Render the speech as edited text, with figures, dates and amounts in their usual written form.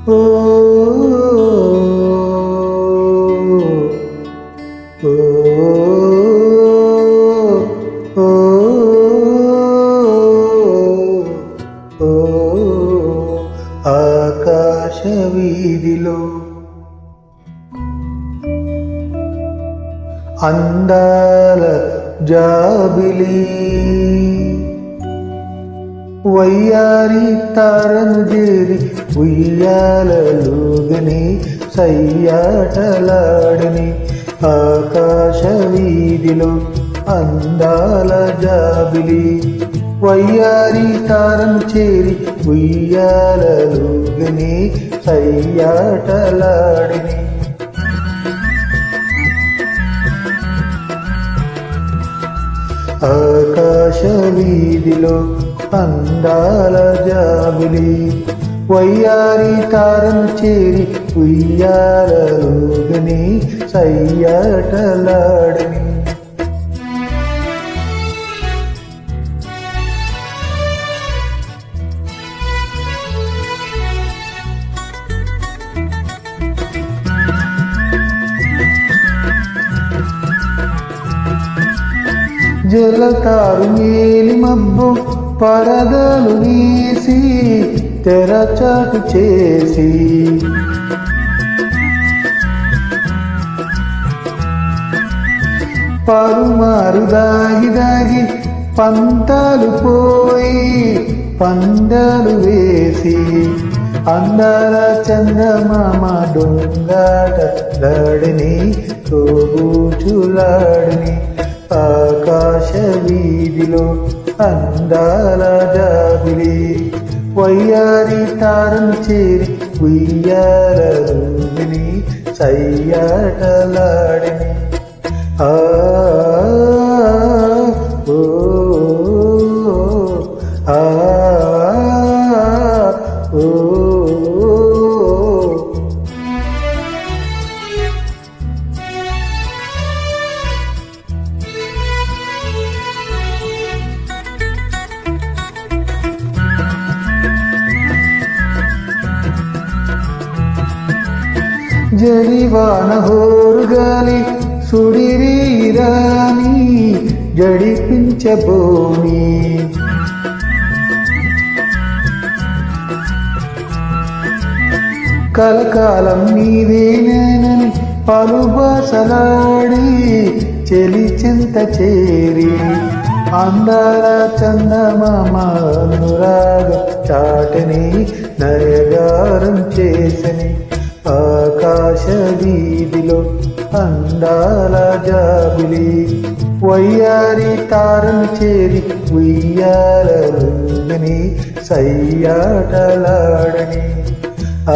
ఓ ఆకాశ వీధిలో అందాల జాబిలి వయ్యారి తారను చేరి ఉయ్యాలలుగని సయ్యాటలాడని ఆకాశ వీధిలో అందాల జాబిలి వయ్యారి తారను చేరి ఉయ్యాలలుగని సయ్యాటలాడని ఆకాశ వీధిలో అందాల జాబిలి వయ్యారి తారను చేరి ఉయ్యాలలుగని సయ్యాటలాడని జలతారు మేలి మబ్బు పరదలు వీసి తెరచాటు చేసి పరుమారు దాగి దాగి పంతాలు పోయి పందాలు వేసి అందాల చందమామ దొంగాట లాడని తోబూచులాడని ఆకాశ వీధిలో అందాల జాబిలి వయ్యారి తారను చేరి ఉయ్యాలలుగని సయ్యాటలాడని ఆ ఓ ఆ ఓ జడివాన హోరుగాలి సుడిరీరాని జడిపించబోని కలకాలం నీవేనని పలుబాసలాడి చెలి చింత చేరి అందాల చందమామ అనురాగ చాటని నయగారం చేసని ఆకాశ వీధిలో అందాల జాబిలి వయ్యారి తారను చేరి ఉయ్యాలలుగని సయ్యాటలాడని ఆ